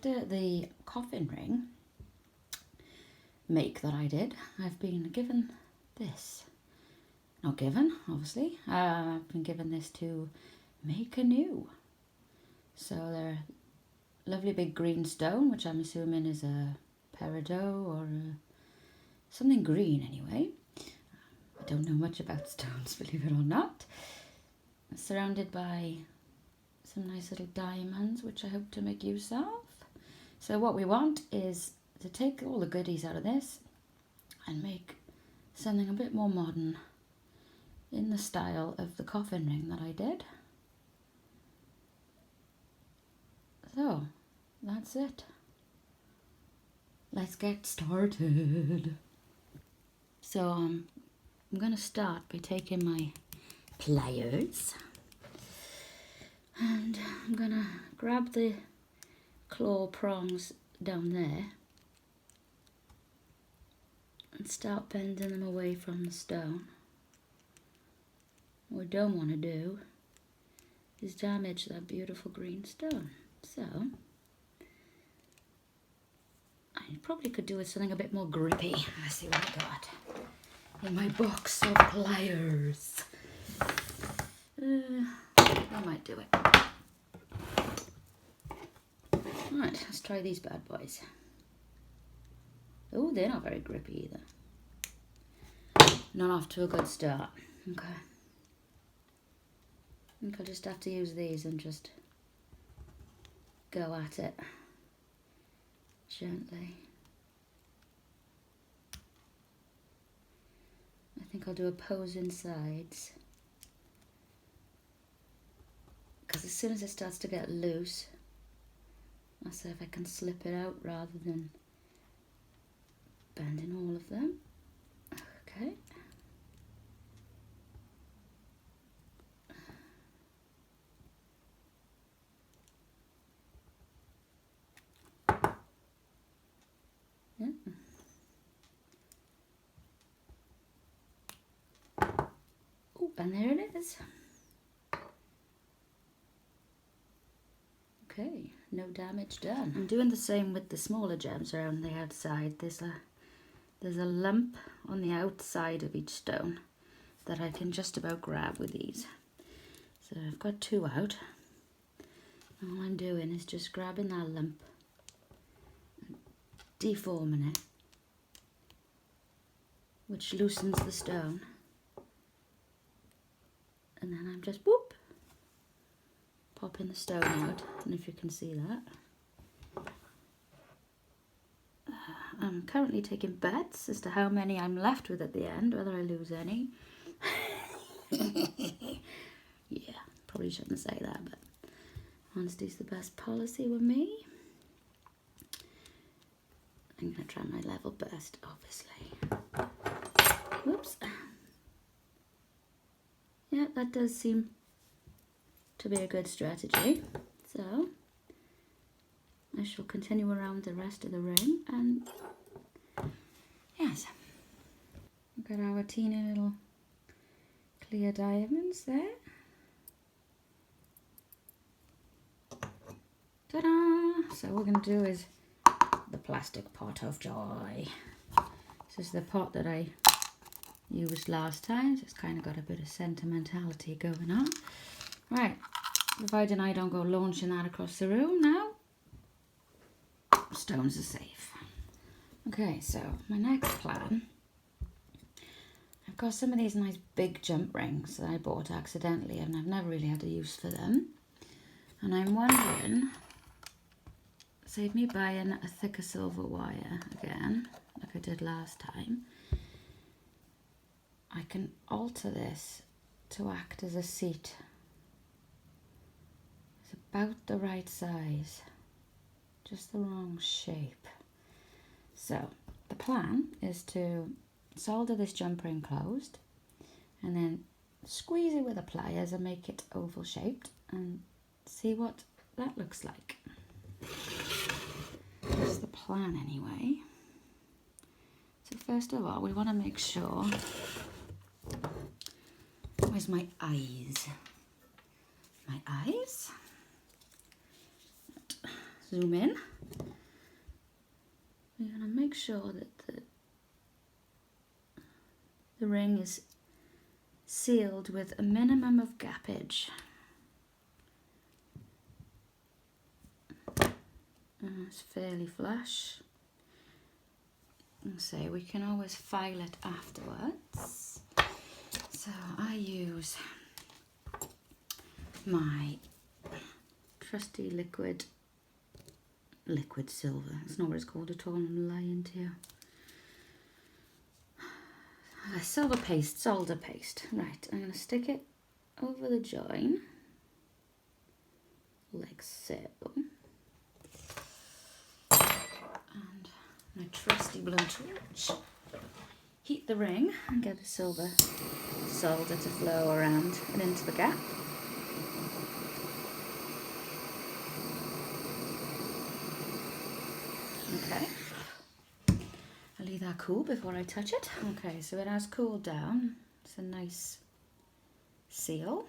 after the coffin ring make that I did, I've been given this. Not given, obviously. I've been given this to make anew. So they're lovely big green stone, which I'm assuming is a Peridot or something green anyway. I don't know much about stones, believe it or not. Surrounded by some nice little diamonds, which I hope to make use of. So what we want is to take all the goodies out of this and make something a bit more modern in the style of the coffin ring that I did. So that's it. Let's get started. So I'm going to start by taking my pliers and I'm going to grab the claw prongs down there and start bending them away from the stone. What we don't want to do is damage that beautiful green stone. So I probably could do with something a bit more grippy. Let's see what I got in my box of pliers. I might do it. Right, let's try these bad boys. Oh, they're not very grippy either. Not off to a good start. Okay. I think I'll just have to use these and just go at it gently. I think I'll do opposing sides, because as soon as it starts to get loose, I'll see if I can slip it out rather than bending all of them. Okay. Yeah. Oh, and there it is. Okay, no damage done. I'm doing the same with the smaller gems around the outside. There's a lump on the outside of each stone that I can just about grab with these. So I've got two out. All I'm doing is just grabbing that lump, deforming it, which loosens the stone. And then I'm just whoop, popping the stone out. And if you can see that. I'm currently taking bets as to how many I'm left with at the end, whether I lose any. Yeah, probably shouldn't say that, but honesty's the best policy with me. I'm going to try my level best, obviously. Whoops. Yeah, that does seem to be a good strategy. So I shall continue around the rest of the ring, and yes, we've got our teeny little clear diamonds there. Ta-da! So what we're going to do is the plastic pot of joy. This is the pot that I used last time, so it's kind of got a bit of sentimentality going on. Right, providing I don't go launching that across the room now, stones are safe. Okay, so my next plan, I've got some of these nice big jump rings that I bought accidentally and I've never really had a use for them. And I'm wondering, save me buying a thicker silver wire again, like I did last time, I can alter this to act as a seat. It's about the right size, just the wrong shape. So the plan is to solder this jump ring closed and then squeeze it with the pliers and make it oval shaped and see what that looks like. That's the plan anyway. So first of all, we want to make sure, where's my eyes? My eyes? zoom in. We're going to make sure that the ring is sealed with a minimum of gappage. It's fairly flush. And so we can always file it afterwards. So I use my trusty liquid silver. It's not what it's called at all, I'm lying to you. Silver paste, solder paste. Right, I'm going to stick it over the join, like so. And my trusty blowtorch. Heat the ring and get the silver solder to flow around and into the gap. Okay. I'll leave that cool before I touch it. Okay, so it has cooled down. It's a nice seal.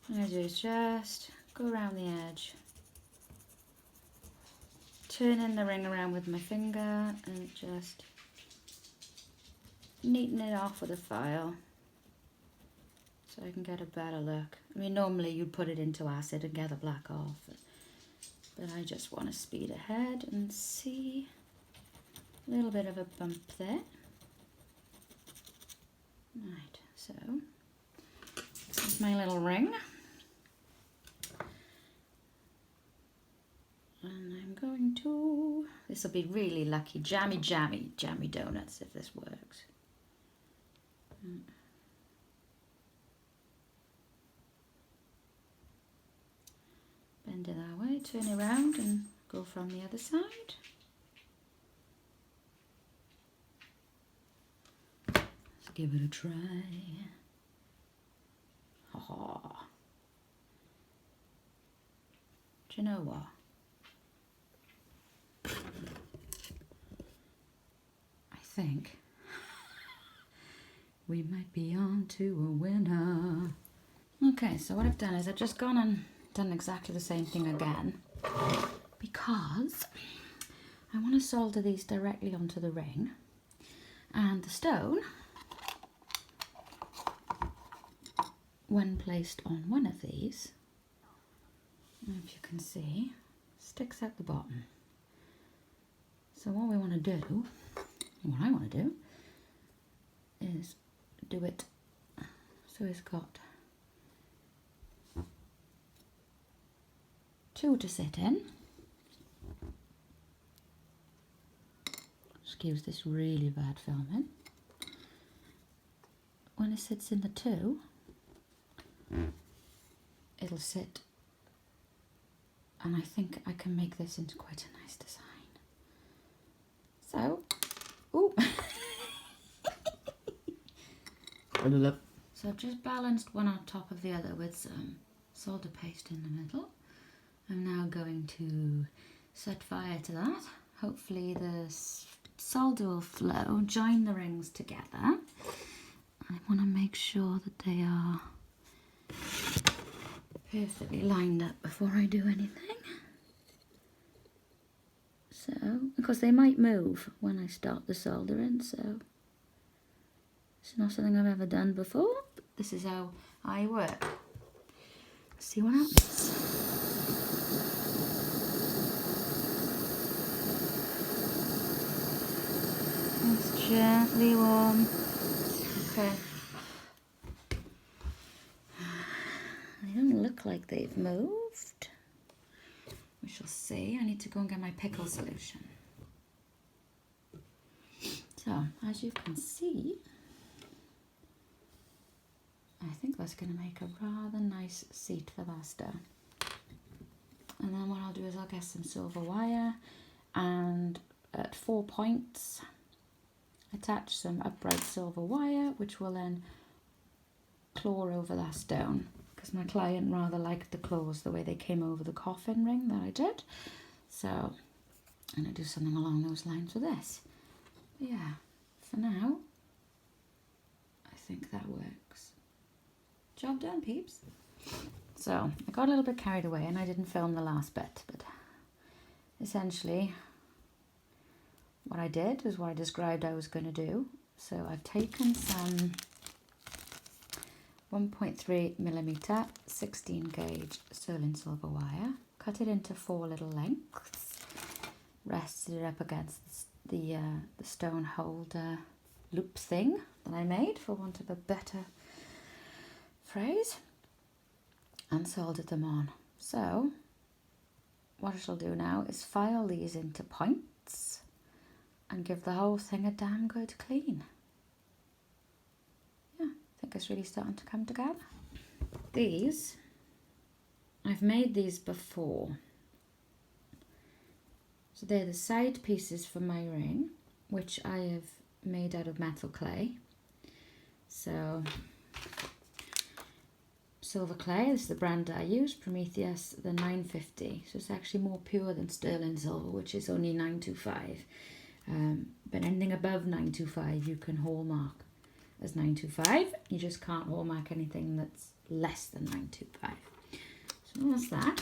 What I'm going to do is just go around the edge, turning the ring around with my finger and just neaten it off with a file so I can get a better look. I mean, normally you'd put it into acid and get the black off, but I just want to speed ahead and see a little bit of a bump there. Right, so here's my little ring. And I'm going to, this will be really lucky, jammy donuts if this works. Bend it that way, turn it around and go from the other side. Let's give it a try. Oh. Do you know what? I think we might be on to a winner. Okay, so what I've done is I've just gone and done exactly the same thing again because I want to solder these directly onto the ring, and the stone, when placed on one of these, if you can see, sticks out the bottom. So what we want to do, what I want to do, is do it so it's got two to sit in. Excuse this really bad filming. When it sits in the two, it'll sit, and I think I can make this into quite a nice design. So, ooh. So I've just balanced one on top of the other with some solder paste in the middle. I'm now going to set fire to that. Hopefully the solder will flow, join the rings together. I want to make sure that they are perfectly lined up before I do anything. So, because they might move when I start the soldering, so it's not something I've ever done before, but this is how I work. Let's see what happens. It's gently warm. Okay. They don't look like they've moved. We shall see. I need to go and get my pickle solution. So, as you can see, I think that's going to make a rather nice seat for that stone. And then what I'll do is I'll get some silver wire and at 4 points attach some upright silver wire, which will then claw over that stone, because my client rather liked the claws the way they came over the coffin ring that I did. So I'm going to do something along those lines with this. But yeah, for now, I think that works. Job done, peeps. So I got a little bit carried away and I didn't film the last bit, but essentially what I did is what I described I was going to do. So I've taken some 1.3mm 16 gauge sterling silver wire, cut it into 4 little lengths, rested it up against the stone holder loop thing that I made, for want of a better phrase, and soldered them on. So what I shall do now is file these into points and give the whole thing a damn good clean. Yeah, I think it's really starting to come together. These, I've made these before. So they're the side pieces for my ring, which I have made out of metal clay. So silver clay, this is the brand I use, Prometheus, the 950. So it's actually more pure than sterling silver, which is only 925. But anything above 925 you can hallmark as 925. You just can't hallmark anything that's less than 925. So that's that.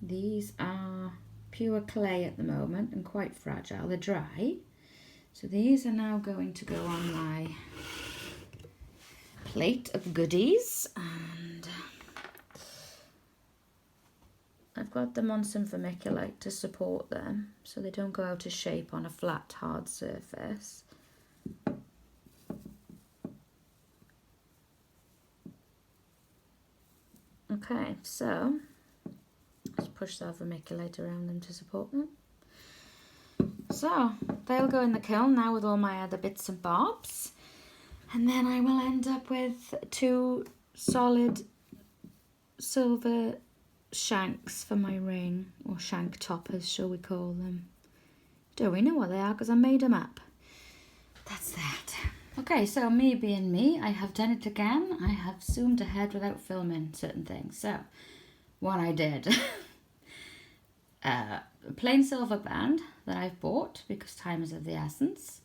These are pure clay at the moment and quite fragile. They're dry. So these are now going to go on my plate of goodies, and I've got them on some vermiculite to support them so they don't go out of shape on a flat, hard surface. Okay, so just push that vermiculite around them to support them. So they'll go in the kiln now with all my other bits and bobs, and then I will end up with 2 solid silver shanks for my ring, or shank toppers shall we call them. Don't we know what they are because I made them up. That's that. Okay, so me being me, I have done it again. I have zoomed ahead without filming certain things. So what I did, a plain silver band that I've bought because time is of the essence.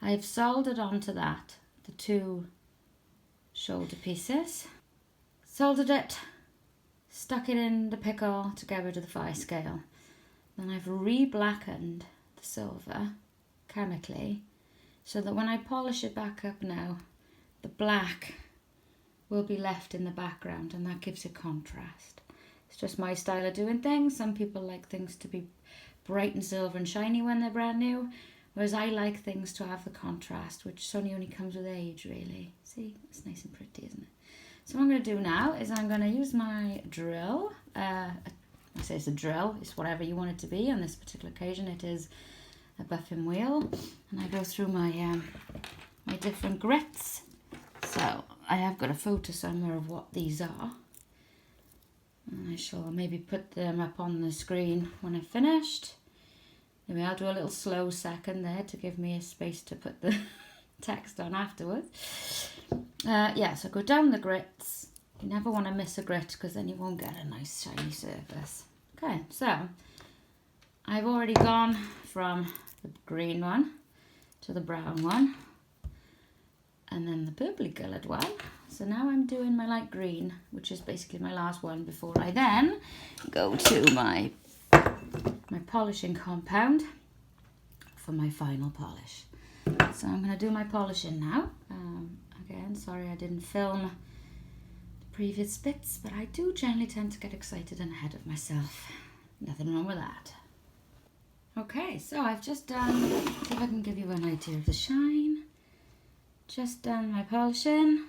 I've soldered onto that the 2 shoulder pieces, soldered it, stuck it in the pickle to get rid of the fire scale. Then I've re-blackened the silver chemically so that when I polish it back up now, the black will be left in the background, and that gives it contrast. It's just my style of doing things. Some people like things to be bright and silver and shiny when they're brand new, whereas I like things to have the contrast, which only comes with age, really. See, it's nice and pretty, isn't it? So what I'm going to do now is I'm going to use my drill. I say it's a drill, it's whatever you want it to be. On this particular occasion it is a buffing wheel, and I go through my my different grits. So I have got a photo somewhere of what these are, and I shall maybe put them up on the screen when I've finished. Maybe I'll do a little slow second there to give me a space to put the text on afterwards. Yeah, so go down the grits. You never want to miss a grit because then you won't get a nice shiny surface. Okay, so I've already gone from the green one to the brown one and then the purpley coloured one. So now I'm doing my light green, which is basically my last one before I then go to my polishing compound for my final polish. So I'm going to do my polishing now. Again, sorry I didn't film the previous bits, but I do generally tend to get excited and ahead of myself. Nothing wrong with that. Okay, so I've just done, see if I can give you an idea of the shine. Just done my polishing.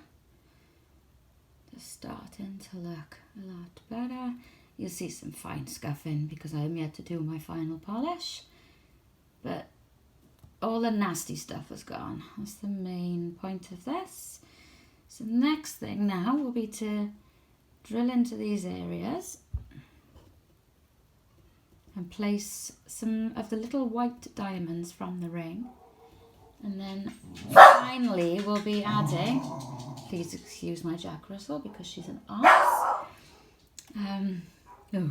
Just starting to look a lot better. You'll see some fine scuffing because I'm yet to do my final polish. But all the nasty stuff has gone. That's the main point of this. So the next thing now will be to drill into these areas and place some of the little white diamonds from the ring. And then finally we'll be adding, please excuse my Jack Russell because she's an arse. Let me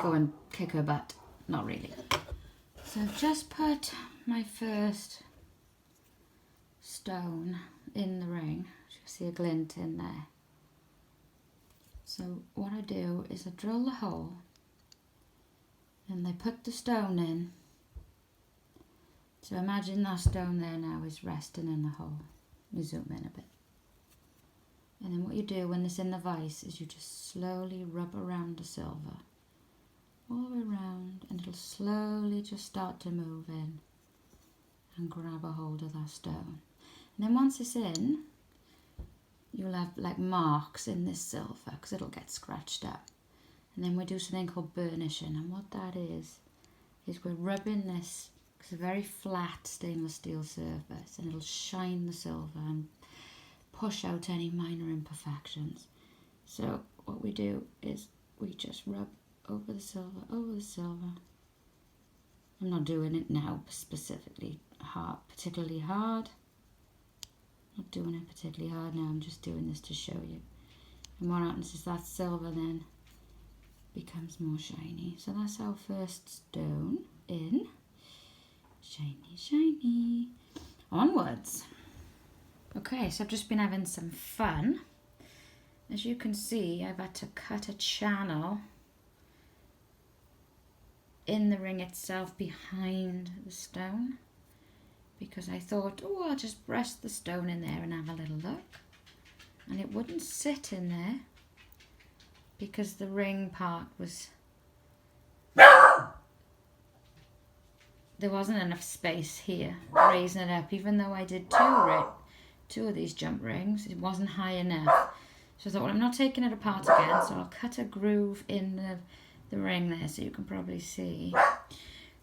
go and kick her butt. Not really. So I've just put my first stone in the ring. You see a glint in there. So what I do is I drill the hole and I put the stone in. So imagine that stone there now is resting in the hole. We zoom in a bit. And then what you do when it's in the vise is you just slowly rub around the silver. All the way around, and it'll slowly just start to move in and grab a hold of that stone. And then once it's in, you'll have like marks in this silver because it'll get scratched up. And then we do something called burnishing, and what that is we're rubbing this, it's a very flat stainless steel surface, and it'll shine the silver and push out any minor imperfections. So what we do is we just rub over the silver, I'm not doing it now specifically hard, particularly hard. Not doing it particularly hard now, I'm just doing this to show you. And what happens is that silver then becomes more shiny. So that's our first stone in. Shiny, shiny. Onwards. Okay, so I've just been having some fun. As you can see, I've had to cut a channel in the ring itself behind the stone, because I thought, oh, I'll just rest the stone in there and have a little look. And it wouldn't sit in there because the ring part was, there wasn't enough space here raising it up. Even though I did two of these jump rings, it wasn't high enough. So I thought, well, I'm not taking it apart again, so I'll cut a groove in the ring there so you can probably see.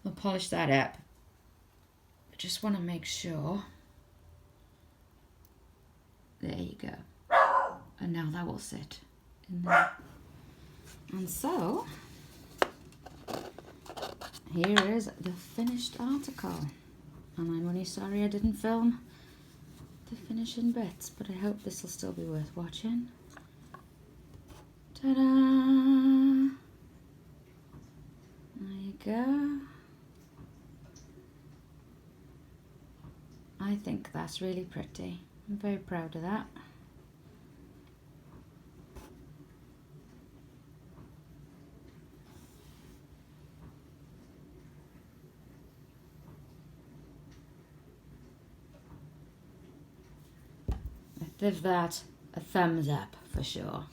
I'll polish that up. I just want to make sure. There you go. And now that will sit in there. And so, here is the finished article. And I'm really sorry I didn't film the finishing bits, but I hope this will still be worth watching. Ta-da! There you go. I think that's really pretty. I'm very proud of that. I'd give that a thumbs up for sure.